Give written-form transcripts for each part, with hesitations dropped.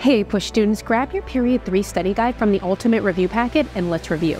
Hey APUSH students, grab your Period 3 study guide from the Ultimate Review Packet and let's review.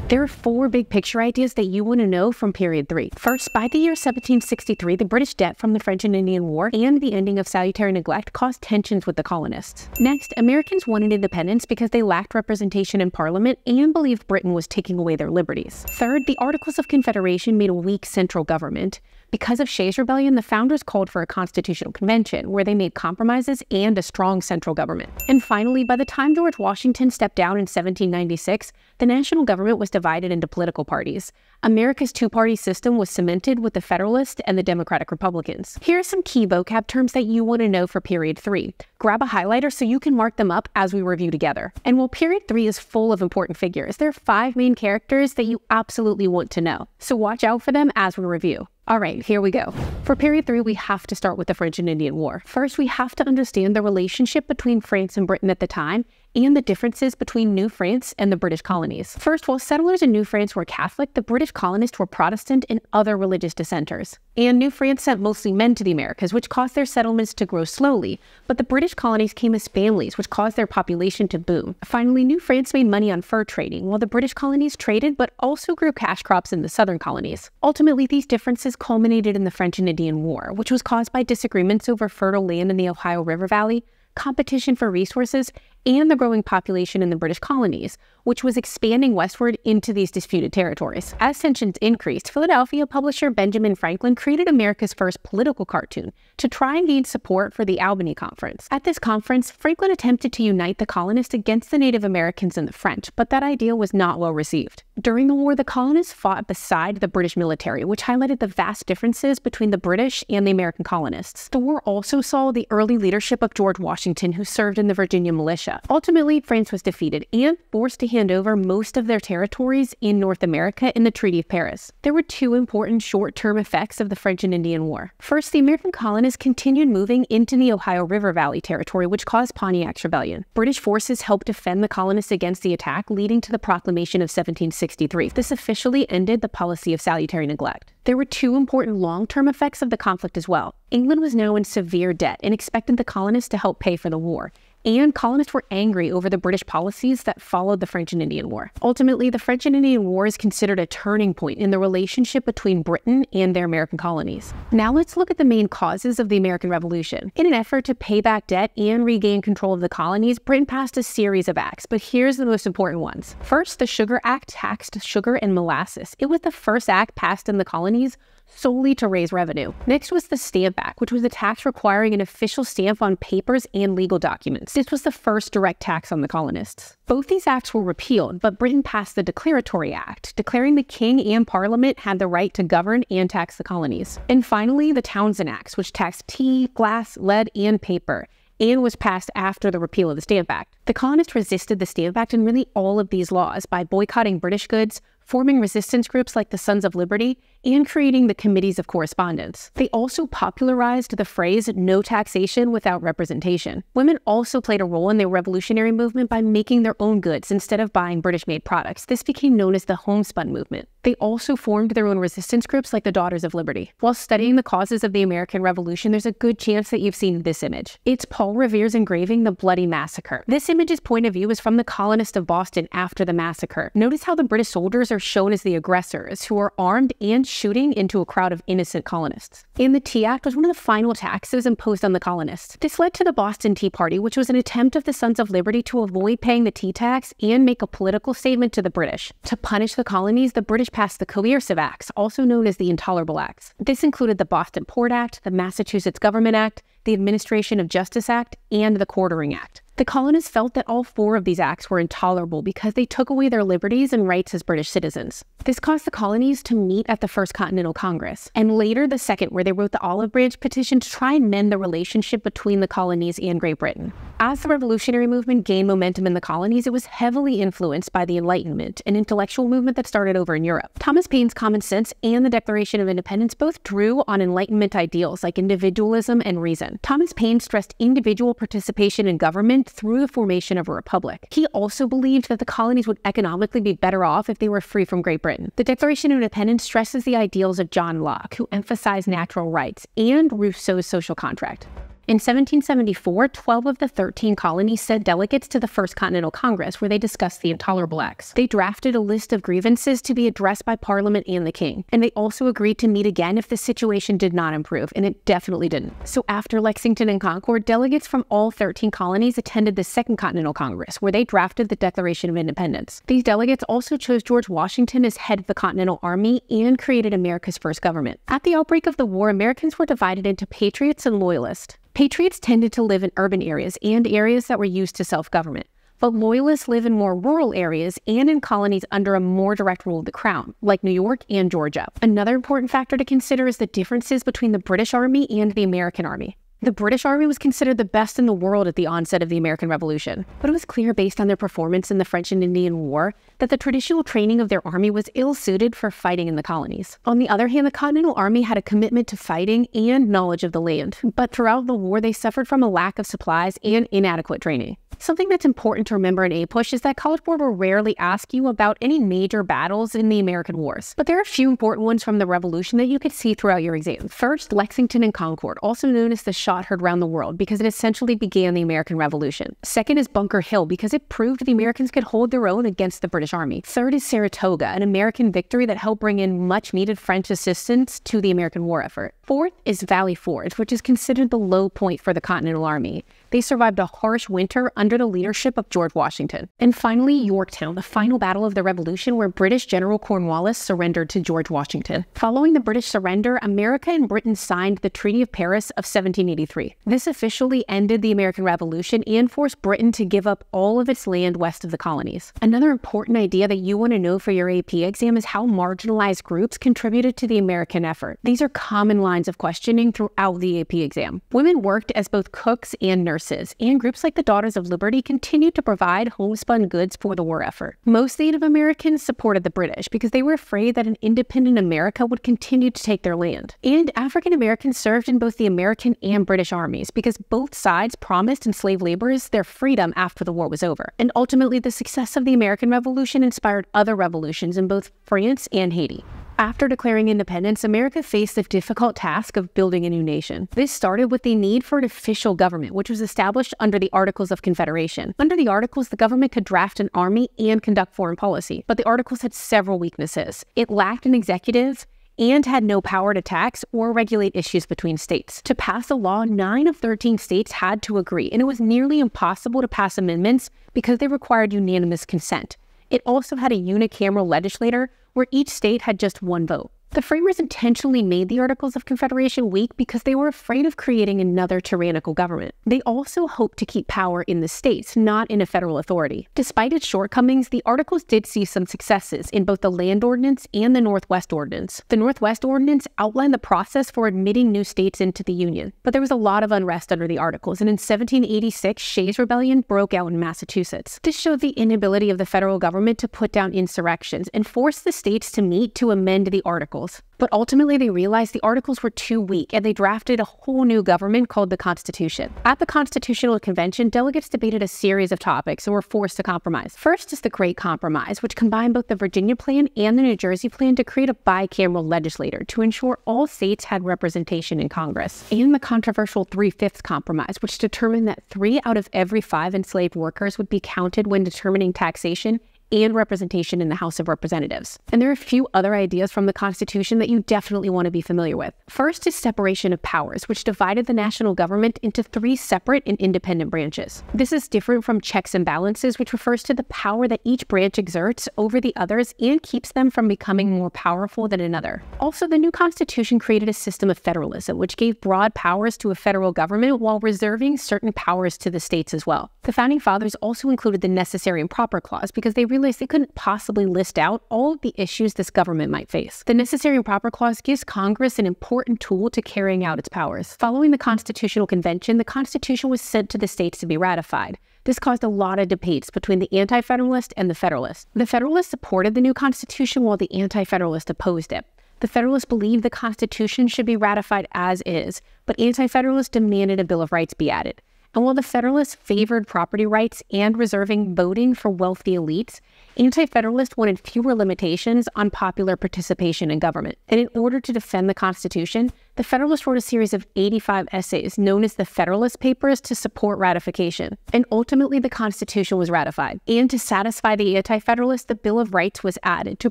There are 4 big picture ideas that you want to know from Period 3. First, by the year 1763, the British debt from the French and Indian War and the ending of salutary neglect caused tensions with the colonists. Next, Americans wanted independence because they lacked representation in Parliament and believed Britain was taking away their liberties. Third, the Articles of Confederation made a weak central government. Because of Shays' Rebellion, the founders called for a constitutional convention where they made compromises and a strong central government. And finally, by the time George Washington stepped down in 1796, the national government was divided into political parties. America's two-party system was cemented with the Federalists and the Democratic Republicans. Here are some key vocab terms that you want to know for Period 3. Grab a highlighter so you can mark them up as we review together. And while Period 3 is full of important figures, there are 5 main characters that you absolutely want to know. So watch out for them as we review. All right, here we go. For Period 3, we have to start with the French and Indian War. First, we have to understand the relationship between France and Britain at the time and the differences between New France and the British colonies. First, while settlers in New France were Catholic, the British colonists were Protestant and other religious dissenters. And New France sent mostly men to the Americas, which caused their settlements to grow slowly, but the British colonies came as families, which caused their population to boom. Finally, New France made money on fur trading, while the British colonies traded but also grew cash crops in the southern colonies. Ultimately, these differences culminated in the French and Indian War, which was caused by disagreements over fertile land in the Ohio River Valley, competition for resources, and the growing population in the British colonies, which was expanding westward into these disputed territories. As tensions increased, Philadelphia publisher Benjamin Franklin created America's first political cartoon to try and gain support for the Albany Conference. At this conference, Franklin attempted to unite the colonists against the Native Americans and the French, but that idea was not well received. During the war, the colonists fought beside the British military, which highlighted the vast differences between the British and the American colonists. The war also saw the early leadership of George Washington, who served in the Virginia militia. Ultimately, France was defeated and forced to hand over most of their territories in North America in the Treaty of Paris. There were 2 important short-term effects of the French and Indian War. First, the American colonists continued moving into the Ohio River Valley territory, which caused Pontiac's Rebellion. British forces helped defend the colonists against the attack, leading to the Proclamation of 1763. This officially ended the policy of salutary neglect. There were 2 important long-term effects of the conflict as well. England was now in severe debt and expected the colonists to help pay for the war. And colonists were angry over the British policies that followed the French and Indian War. Ultimately, the French and Indian War is considered a turning point in the relationship between Britain and their American colonies. Now let's look at the main causes of the American Revolution. In an effort to pay back debt and regain control of the colonies, Britain passed a series of acts, but here's the most important ones. First, the Sugar Act taxed sugar and molasses. It was the first act passed in the colonies solely to raise revenue. Next was the Stamp Act, which was a tax requiring an official stamp on papers and legal documents. This was the first direct tax on the colonists. Both these acts were repealed, but Britain passed the Declaratory Act, declaring the king and Parliament had the right to govern and tax the colonies. And finally, the Townshend Acts, which taxed tea, glass, lead, and paper, and was passed after the repeal of the Stamp Act. The colonists resisted the Stamp Act and really all of these laws by boycotting British goods, forming resistance groups like the Sons of Liberty, and creating the Committees of Correspondence. They also popularized the phrase, "no taxation without representation." Women also played a role in the revolutionary movement by making their own goods instead of buying British-made products. This became known as the homespun movement. They also formed their own resistance groups like the Daughters of Liberty. While studying the causes of the American Revolution, there's a good chance that you've seen this image. It's Paul Revere's engraving, The Bloody Massacre. This image's point of view is from the colonists of Boston after the massacre. Notice how the British soldiers are shown as the aggressors, who are armed and shooting into a crowd of innocent colonists. And the Tea Act was one of the final taxes imposed on the colonists. This led to the Boston Tea Party, which was an attempt of the Sons of Liberty to avoid paying the tea tax and make a political statement to the British. To punish the colonies, the British passed the Coercive Acts, also known as the Intolerable Acts. This included the Boston Port Act, the Massachusetts Government Act, the Administration of Justice Act, and the Quartering Act. The colonists felt that all 4 of these acts were intolerable because they took away their liberties and rights as British citizens. This caused the colonies to meet at the First Continental Congress, and later the Second, where they wrote the Olive Branch Petition to try and mend the relationship between the colonies and Great Britain. As the revolutionary movement gained momentum in the colonies, it was heavily influenced by the Enlightenment, an intellectual movement that started over in Europe. Thomas Paine's Common Sense and the Declaration of Independence both drew on Enlightenment ideals like individualism and reason. Thomas Paine stressed individual participation in government through the formation of a republic. He also believed that the colonies would economically be better off if they were free from Great Britain. The Declaration of Independence stresses the ideals of John Locke, who emphasized natural rights, and Rousseau's social contract. In 1774, 12 of the 13 colonies sent delegates to the First Continental Congress, where they discussed the Intolerable Acts. They drafted a list of grievances to be addressed by Parliament and the King, and they also agreed to meet again if the situation did not improve, and it definitely didn't. So after Lexington and Concord, delegates from all 13 colonies attended the Second Continental Congress, where they drafted the Declaration of Independence. These delegates also chose George Washington as head of the Continental Army and created America's first government. At the outbreak of the war, Americans were divided into patriots and loyalists. Patriots tended to live in urban areas and areas that were used to self-government, but loyalists live in more rural areas and in colonies under a more direct rule of the crown, like New York and Georgia. Another important factor to consider is the differences between the British Army and the American Army. The British Army was considered the best in the world at the onset of the American Revolution, but it was clear based on their performance in the French and Indian War that the traditional training of their army was ill-suited for fighting in the colonies. On the other hand, the Continental Army had a commitment to fighting and knowledge of the land, but throughout the war they suffered from a lack of supplies and inadequate training. Something that's important to remember in APUSH is that College Board will rarely ask you about any major battles in the American wars, but there are a few important ones from the Revolution that you could see throughout your exam. First, Lexington and Concord, also known as the shot heard round the world because it essentially began the American Revolution. Second is Bunker Hill because it proved the Americans could hold their own against the British Army. Third is Saratoga, an American victory that helped bring in much needed French assistance to the American war effort. Fourth is Valley Forge, which is considered the low point for the Continental Army. They survived a harsh winter under the leadership of George Washington. And finally, Yorktown, the final battle of the Revolution where British General Cornwallis surrendered to George Washington. Following the British surrender, America and Britain signed the Treaty of Paris of 1783. This officially ended the American Revolution and forced Britain to give up all of its land west of the colonies. Another important idea that you want to know for your AP exam is how marginalized groups contributed to the American effort. These are common lines of questioning throughout the AP exam. Women worked as both cooks and nurses, and groups like the Daughters of Liberty continued to provide homespun goods for the war effort. Most Native Americans supported the British because they were afraid that an independent America would continue to take their land. And African Americans served in both the American and British armies because both sides promised enslaved laborers their freedom after the war was over. And ultimately, the success of the American Revolution inspired other revolutions in both France and Haiti. After declaring independence, America faced the difficult task of building a new nation. This started with the need for an official government, which was established under the Articles of Confederation. Under the Articles, the government could draft an army and conduct foreign policy, but the Articles had several weaknesses. It lacked an executive and had no power to tax or regulate issues between states. To pass a law, 9 of 13 states had to agree, and it was nearly impossible to pass amendments because they required unanimous consent. It also had a unicameral legislature where each state had just one vote. The framers intentionally made the Articles of Confederation weak because they were afraid of creating another tyrannical government. They also hoped to keep power in the states, not in a federal authority. Despite its shortcomings, the Articles did see some successes in both the Land Ordinance and the Northwest Ordinance. The Northwest Ordinance outlined the process for admitting new states into the Union, but there was a lot of unrest under the Articles, and in 1786, Shays' Rebellion broke out in Massachusetts. This showed the inability of the federal government to put down insurrections and forced the states to meet to amend the Articles. But ultimately, they realized the Articles were too weak, and they drafted a whole new government called the Constitution. At the Constitutional Convention, delegates debated a series of topics and were forced to compromise. First is the Great Compromise, which combined both the Virginia Plan and the New Jersey Plan to create a bicameral legislature to ensure all states had representation in Congress. And the controversial 3/5 Compromise, which determined that 3 out of every 5 enslaved workers would be counted when determining taxation and representation in the House of Representatives. And there are a few other ideas from the Constitution that you definitely want to be familiar with. First is separation of powers, which divided the national government into 3 separate and independent branches. This is different from checks and balances, which refers to the power that each branch exerts over the others and keeps them from becoming more powerful than another. Also, the new Constitution created a system of federalism, which gave broad powers to a federal government while reserving certain powers to the states as well. The Founding Fathers also included the Necessary and Proper Clause because they realized realized they couldn't possibly list out all of the issues this government might face. The Necessary and Proper Clause gives Congress an important tool to carrying out its powers. Following the Constitutional Convention, the Constitution was sent to the states to be ratified. This caused a lot of debates between the Anti-Federalists and the Federalists. The Federalists supported the new Constitution while the Anti-Federalists opposed it. The Federalists believed the Constitution should be ratified as is, but Anti-Federalists demanded a Bill of Rights be added. And while the Federalists favored property rights and reserving voting for wealthy elites, Anti-Federalists wanted fewer limitations on popular participation in government. And in order to defend the Constitution, the Federalists wrote a series of 85 essays known as the Federalist Papers to support ratification. And ultimately, the Constitution was ratified. And to satisfy the Anti-Federalists, the Bill of Rights was added to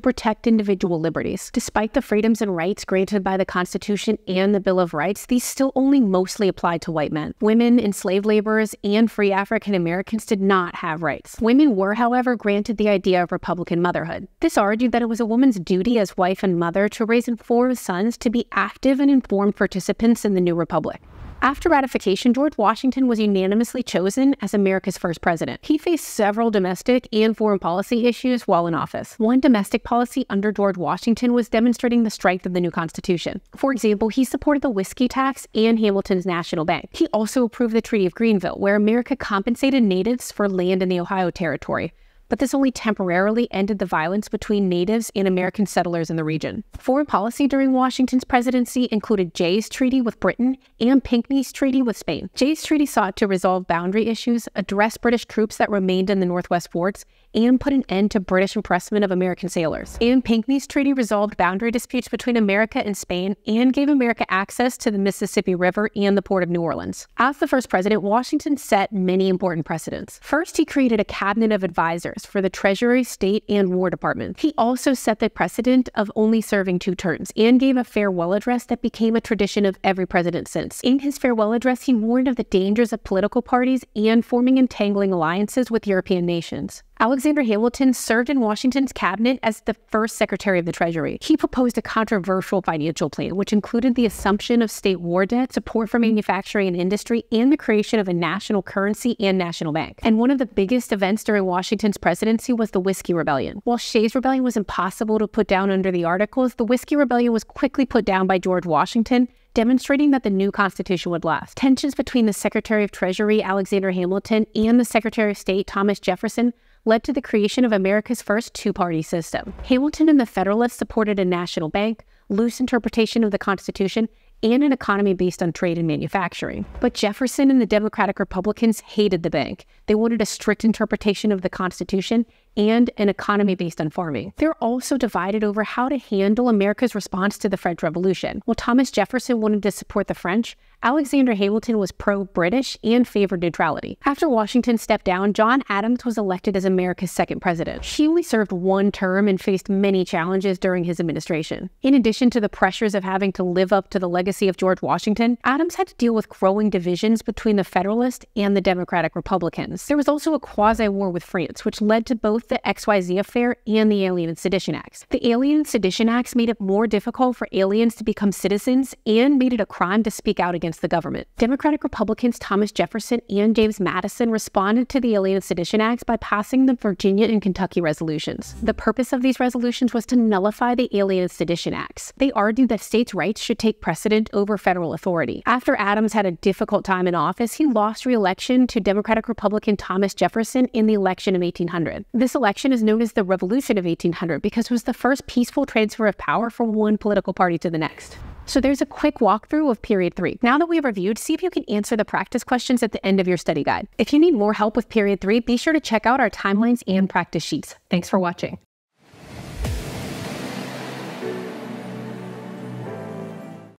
protect individual liberties. Despite the freedoms and rights granted by the Constitution and the Bill of Rights, these still only mostly applied to white men. Women, enslaved laborers, and free African Americans did not have rights. Women were, however, granted the idea of Republican motherhood. This argued that it was a woman's duty as wife and mother to raise and form sons to be active and informed participants in the new republic. After ratification, George Washington was unanimously chosen as America's first president. He faced several domestic and foreign policy issues while in office. One domestic policy under George Washington was demonstrating the strength of the new Constitution. For example, he supported the whiskey tax and Hamilton's National Bank. He also approved the Treaty of Greenville, where America compensated natives for land in the Ohio Territory. But this only temporarily ended the violence between natives and American settlers in the region. Foreign policy during Washington's presidency included Jay's Treaty with Britain and Pinckney's Treaty with Spain. Jay's Treaty sought to resolve boundary issues, address British troops that remained in the Northwest forts, and put an end to British impressment of American sailors. And Pinckney's Treaty resolved boundary disputes between America and Spain and gave America access to the Mississippi River and the Port of New Orleans. As the first president, Washington set many important precedents. First, he created a cabinet of advisors for the Treasury, State, and War Department. He also set the precedent of only serving 2 terms and gave a farewell address that became a tradition of every president since. In his farewell address, he warned of the dangers of political parties and forming entangling alliances with European nations. Alexander Hamilton served in Washington's cabinet as the first Secretary of the Treasury. He proposed a controversial financial plan, which included the assumption of state war debt, support for manufacturing and industry, and the creation of a national currency and national bank. And one of the biggest events during Washington's presidency was the Whiskey Rebellion. While Shays' Rebellion was impossible to put down under the Articles, the Whiskey Rebellion was quickly put down by George Washington, demonstrating that the new Constitution would last. Tensions between the Secretary of Treasury, Alexander Hamilton, and the Secretary of State, Thomas Jefferson, led to the creation of America's first 2-party system. Hamilton and the Federalists supported a national bank, loose interpretation of the Constitution, and an economy based on trade and manufacturing. But Jefferson and the Democratic Republicans hated the bank. They wanted a strict interpretation of the Constitution and an economy based on farming. They're also divided over how to handle America's response to the French Revolution. While Thomas Jefferson wanted to support the French, Alexander Hamilton was pro-British and favored neutrality. After Washington stepped down, John Adams was elected as America's second president. He only served 1 term and faced many challenges during his administration. In addition to the pressures of having to live up to the legacy of George Washington, Adams had to deal with growing divisions between the Federalists and the Democratic Republicans. There was also a quasi-war with France, which led to both the XYZ affair and the Alien and Sedition Acts. The Alien and Sedition Acts made it more difficult for aliens to become citizens and made it a crime to speak out against the government. Democratic Republicans Thomas Jefferson and James Madison responded to the Alien and Sedition Acts by passing the Virginia and Kentucky resolutions. The purpose of these resolutions was to nullify the Alien and Sedition Acts. They argued that states' rights should take precedent over federal authority. After Adams had a difficult time in office, he lost re-election to Democratic Republican Thomas Jefferson in the election of 1800. This election is known as the Revolution of 1800 because it was the first peaceful transfer of power from one political party to the next. So there's a quick walkthrough of Period 3. Now that we've reviewed, see if you can answer the practice questions at the end of your study guide. If you need more help with Period 3, be sure to check out our timelines and practice sheets. Thanks for watching.